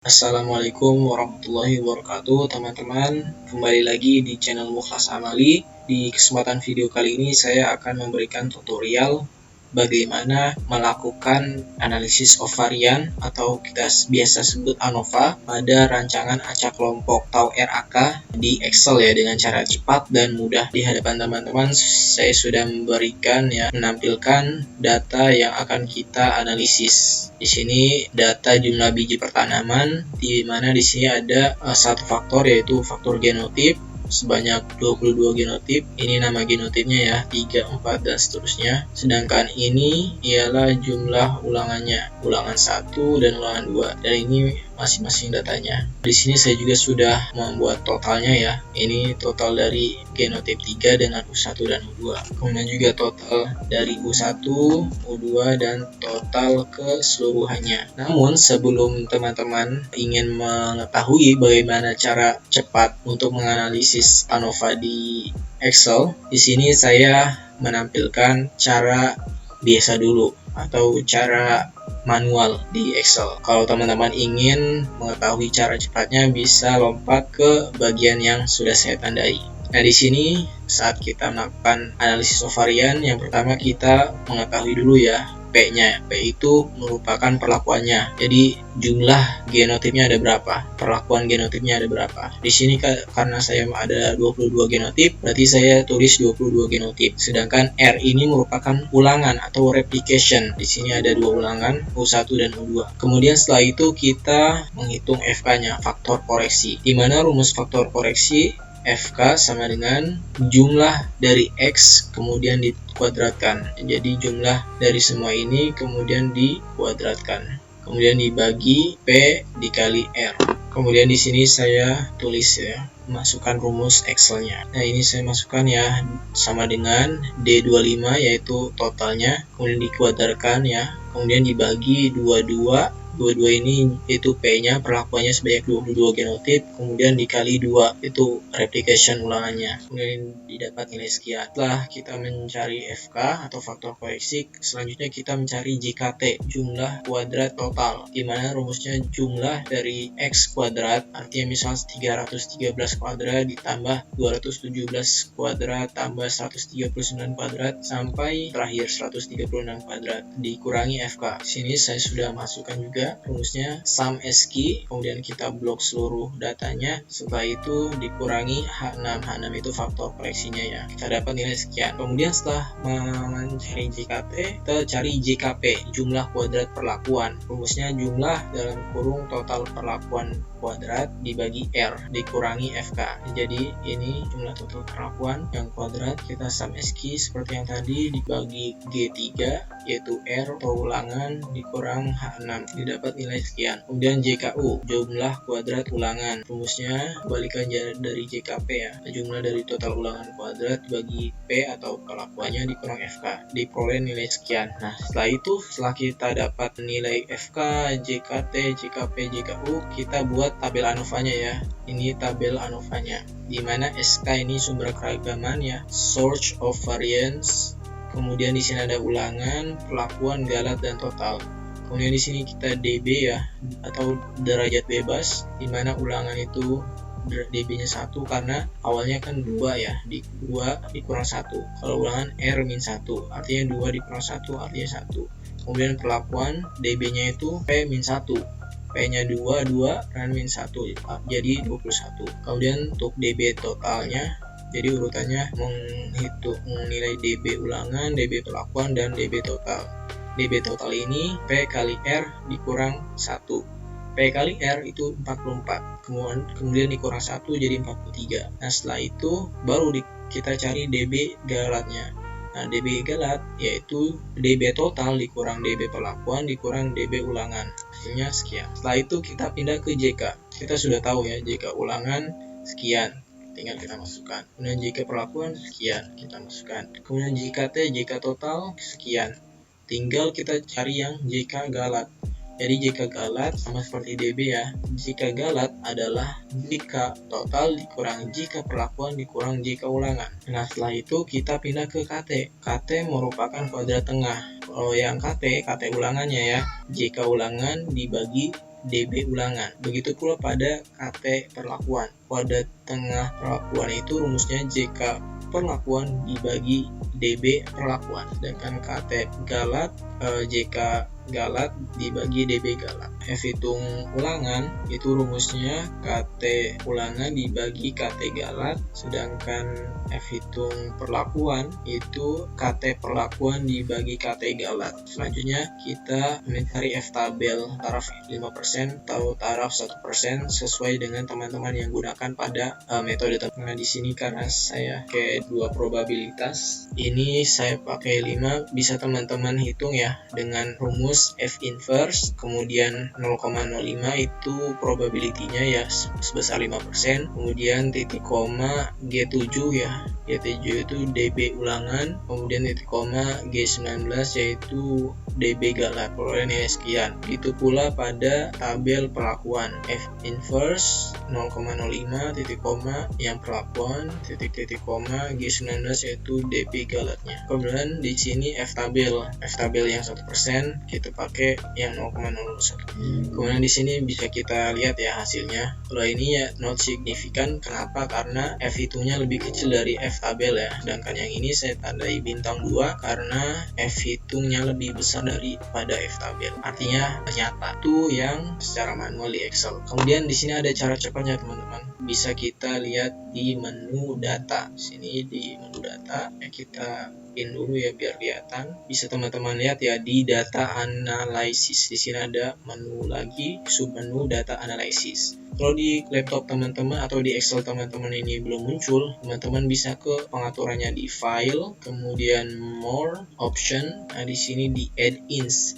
Assalamualaikum warahmatullahi wabarakatuh teman-teman. Kembali lagi di channel Mukhlas Amali. Di kesempatan video kali ini saya akan memberikan tutorial bagaimana melakukan analisis ovarian atau kita biasa sebut ANOVA pada rancangan acak kelompok atau RAK di Excel ya, dengan cara cepat dan mudah. Di hadapan teman-teman saya sudah menampilkan data yang akan kita analisis. Di sini data jumlah biji pertanaman, di mana di sini ada satu faktor, yaitu faktor genotip sebanyak 22 genotip. Ini nama genotipnya ya, 3, 4 dan seterusnya. Sedangkan ini ialah jumlah ulangannya, ulangan 1 dan ulangan 2. Dan ini masing-masing datanya. Di sini saya juga sudah membuat totalnya ya. Ini total dari genotip 3 dengan U1 dan U2. Kemudian juga total dari U1, U2 dan total keseluruhannya. Namun sebelum teman-teman ingin mengetahui bagaimana cara cepat untuk menganalisis ANOVA di Excel, di sini saya menampilkan cara biasa dulu atau cara manual di Excel. Kalau teman-teman ingin mengetahui cara cepatnya, bisa lompat ke bagian yang sudah saya tandai. Nah, di sini saat kita melakukan analisis ovarian, yang pertama kita mengetahui dulu ya P-nya. P itu merupakan perlakuannya. Jadi jumlah genotipnya ada berapa, perlakuan genotipnya ada berapa. Di sini karena saya ada 22 genotip, berarti saya tulis 22 genotip. Sedangkan R ini merupakan ulangan atau replication. Di sini ada 2 ulangan, U1 dan U2. Kemudian setelah itu kita menghitung FK-nya, faktor koreksi. Di mana rumus faktor koreksi FK sama dengan jumlah dari X kemudian dikuadratkan. Jadi jumlah dari semua ini kemudian dikuadratkan. Kemudian dibagi P dikali R. Kemudian di sini saya tulis ya, masukkan rumus Excel-nya. Nah, ini saya masukkan ya, sama dengan D25 yaitu totalnya, kemudian dikuadratkan ya, kemudian dibagi 22. 22 ini itu P-nya, perlakuannya sebanyak 22 genotip, kemudian dikali 2 itu replication ulangannya, kemudian didapat nilai sekian. Setelah kita mencari FK atau faktor koreksi, selanjutnya kita mencari JKT, jumlah kuadrat total, dimana rumusnya jumlah dari X kuadrat, artinya misal 313 kuadrat ditambah 217 kuadrat tambah 139 kuadrat sampai terakhir 136 kuadrat dikurangi FK. Sini saya sudah masukkan juga rumusnya sum SQ, kemudian kita blok seluruh datanya. Setelah itu dikurangi H6. H6 itu faktor koreksinya ya, kita dapat nilai sekian. Kemudian setelah mencari JKT, kita cari JKP, jumlah kuadrat perlakuan. Rumusnya jumlah dalam kurung total perlakuan kuadrat dibagi R dikurangi FK. Jadi ini jumlah total perlakuan yang kuadrat, kita sum SQ seperti yang tadi dibagi G3 yaitu R atau ulangan dikurang H6, didapat nilai sekian. Kemudian JKU, jumlah kuadrat ulangan. Rumusnya balikan dari JKP ya, jumlah dari total ulangan kuadrat bagi P atau perlakuannya dikurang FK, diperoleh nilai sekian. Nah, setelah kita dapat nilai FK, JKT, JKP, JKU, kita buat tabel ANOVA-nya ya. Ini tabel ANOVA-nya, dimana SK ini sumber keragaman ya, source of variance. Kemudian di sini ada ulangan, perlakuan, galat dan total. Kemudian di sini kita DB ya, atau derajat bebas, dimana ulangan itu DB-nya 1 karena awalnya kan 2 ya, 2 dikurang 1. Kalau ulangan R-1, artinya 2 dikurang 1 artinya 1. Kemudian perlakuan DB-nya itu P-1. P-nya 2 dan min 1 jadi 21. Kemudian untuk DB totalnya, jadi urutannya menghitung nilai DB ulangan, DB perlakuan, dan DB total. DB total ini P kali R dikurang 1. P kali R itu 44. Kemudian dikurang 1 jadi 43. Nah, setelah itu baru kita cari DB galatnya. Nah, DB galat yaitu DB total dikurang DB perlakuan dikurang DB ulangan. Hasilnya sekian. Setelah itu kita pindah ke JK. Kita sudah tahu ya, JK ulangan sekian, tinggal kita masukkan. Kemudian JK perlakuan sekian, kita masukkan. Kemudian JKT, JK total sekian, tinggal kita cari yang JK galat. Jadi JK galat sama seperti DB ya. JK galat adalah JK total dikurang JK perlakuan dikurang JK ulangan. Nah, setelah itu kita pindah ke KT. KT merupakan kuadrat tengah. Kalau yang KT ulangannya ya, JK ulangan dibagi DB ulangan. Begitu pula pada KT perlakuan. Pada tengah perlakuan itu rumusnya JK perlakuan dibagi DB perlakuan. Sedangkan KT galat, JK galat dibagi DB galat. F hitung ulangan itu rumusnya KT ulangan dibagi KT galat. Sedangkan F hitung perlakuan itu KT perlakuan dibagi KT galat. Selanjutnya kita mencari F tabel taraf 5% atau taraf 1% sesuai dengan teman-teman yang gunakan pada metode. Nah, di sini karena saya pakai 2 probabilitas, ini saya pakai 5, bisa teman-teman hitung ya dengan rumus F inverse, kemudian 0,05 itu probability-nya ya sebesar 5%, kemudian titik koma G7 ya, G7 itu DB ulangan, kemudian titik koma G19 yaitu DB galat, perolehannya sekian. Itu pula pada tabel perlakuan F inverse 0,05 titik koma yang perlakuan titik koma G19 yaitu DB galatnya. Kemudian di sini F tabel yang 1% kita pakai yang 0,01. Kemudian di sini bisa kita lihat ya hasilnya. Kalau ini ya not signifikan, kenapa? Karena F hitungnya lebih kecil dari F tabel ya. Sedangkan yang ini saya tandai bintang 2 karena F hitungnya lebih besar daripada F tabel. Artinya ternyata itu yang secara manual di Excel. Kemudian di sini ada cara cepatnya teman-teman. Bisa kita lihat di menu data. Sini di menu data ya, kita pin dulu ya biar kelihatan. Bisa teman-teman lihat ya di data analysis. Di sini ada menu lagi, submenu data analysis. Kalau di laptop teman-teman atau di Excel teman-teman ini belum muncul, teman-teman bisa ke pengaturannya di file, kemudian more option. Nah, di sini di add-ins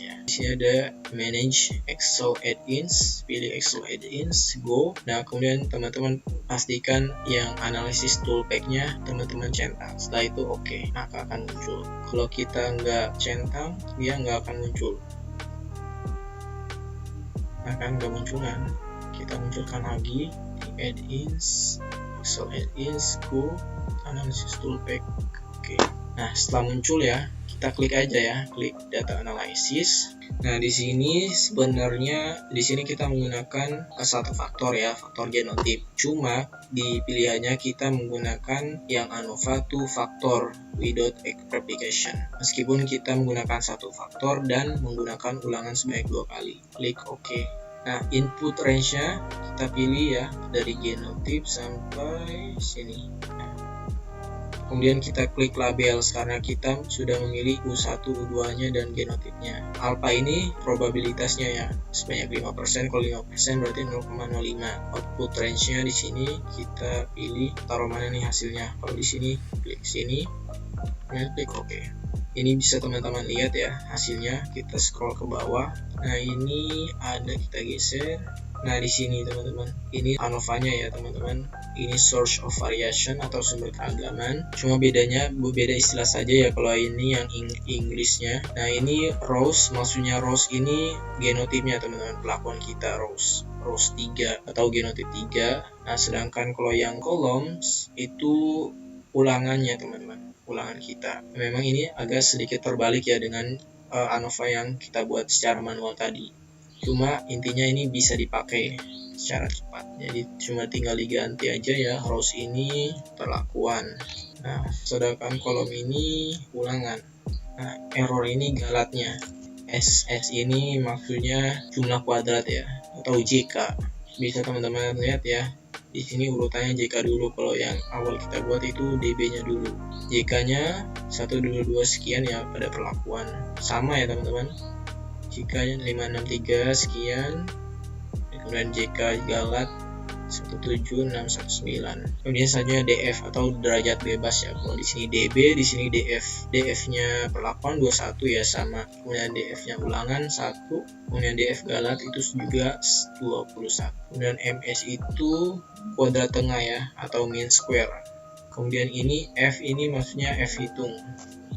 ya. Di sini ada manage Excel add-ins, pilih Excel add-ins, go. Nah, kemudian teman-teman pastikan yang analysis toolpack-nya teman-teman centang. Setelah itu oke, maka akan muncul. Kalau kita nggak centang, dia nggak akan muncul. Akan kemunculan. Kita munculkan lagi di add-ins, Excel add-ins, go, analysis toolpack. Oke. Nah, setelah muncul ya, kita klik aja ya, klik data analysis. Nah, di sini sebenarnya kita menggunakan satu faktor ya, faktor genotip. Cuma di pilihannya kita menggunakan yang ANOVA 2 factor without replication. Meskipun kita menggunakan satu faktor dan menggunakan ulangan sebanyak 2 kali. Klik OK. Nah, input range-nya kita pilih ya dari genotip sampai sini. Kemudian kita klik label karena kita sudah memilih U1, U2-nya dan genotipnya. Alpha ini probabilitasnya ya sebanyak 5%, kalau 5% berarti 0,05. Output range-nya di sini kita pilih taruh mana nih hasilnya. Kalau di sini klik sini, kemudian klik OK. Ini bisa teman-teman lihat ya hasilnya. Kita scroll ke bawah. Nah, ini ada, kita geser. Nah, di sini teman-teman, ini ANOVA-nya ya teman-teman. Ini source of variation atau sumber keagaman. Cuma beda istilah saja ya kalau ini yang Inggrisnya. Nah, ini rows, maksudnya rows ini genotipnya teman-teman, pelakuan kita rows 3 atau genotip 3. Nah, sedangkan kalau yang columns itu ulangannya teman-teman, ulangan kita. Memang ini agak sedikit terbalik ya dengan ANOVA yang kita buat secara manual tadi. Cuma intinya ini bisa dipakai secara cepat. Jadi cuma tinggal diganti aja ya, rows ini perlakuan. Nah, sedangkan kolom ini ulangan. Nah, error ini galatnya. SS ini maksudnya jumlah kuadrat ya, atau JK. Bisa teman-teman lihat ya. Di sini urutannya JK dulu. Kalau yang awal kita buat itu DB-nya dulu. JK-nya 122 sekian ya pada perlakuan. Sama ya teman-teman. JK-nya 563 sekian. Kemudian JK galat 17619. Kemudian selanjutnya DF atau derajat bebas ya. Kalau di sini DB, di sini DF. DF-nya perlakuan 21 ya sama. Kemudian DF-nya ulangan 1. Kemudian DF galat itu juga 21. Kemudian MS itu kuadrat tengah ya atau mean square. Kemudian ini F ini maksudnya F hitung.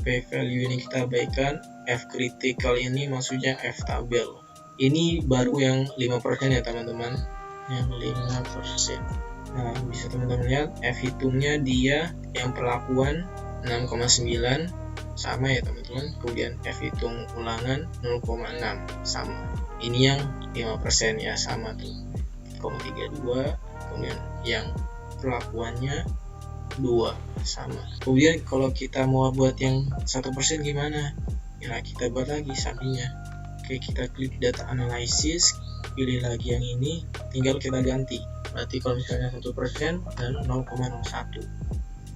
P value ini kita abaikan. F critical ini maksudnya F tabel. Ini baru yang 5% ya teman-teman. Yang 5%. Nah, bisa teman-teman lihat F hitungnya dia yang perlakuan 6,9 sama ya teman-teman. Kemudian F hitung ulangan 0,6 sama. Ini yang 5% ya, sama tuh 0,32. Kemudian yang perlakuannya 2 sama. Kemudian kalau kita mau buat yang 1% gimana? Ya kita buat lagi sampingnya. Oke, kita klik data analysis, pilih lagi yang ini, tinggal kita ganti. Berarti kalau misalnya 1% dan 0,01,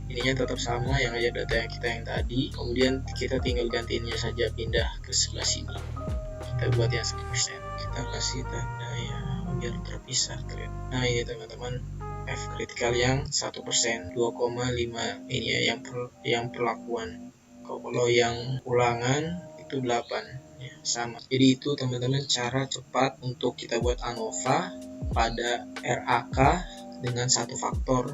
ininya tetap sama yang aja data yang kita yang tadi. Kemudian kita tinggal gantinya saja, pindah ke sebelah sini. Kita buat yang 1%. Kita kasih tanda ya biar terpisah. Nah ini teman-teman, F kritikal yang 1%, 2,5 ini ya yang perlakuan. Kalau yang ulangan itu 8 ya, sama. Jadi itu teman-teman cara cepat untuk kita buat ANOVA pada RAK dengan 1 faktor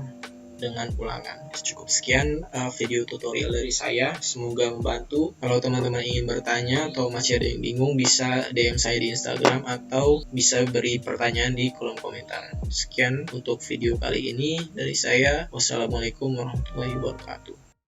dengan ulangan. Cukup sekian video tutorial dari saya, semoga membantu. Kalau teman-teman ingin bertanya atau masih ada yang bingung, bisa DM saya di Instagram atau bisa beri pertanyaan di kolom komentar. Sekian untuk video kali ini dari saya. Wassalamualaikum warahmatullahi wabarakatuh.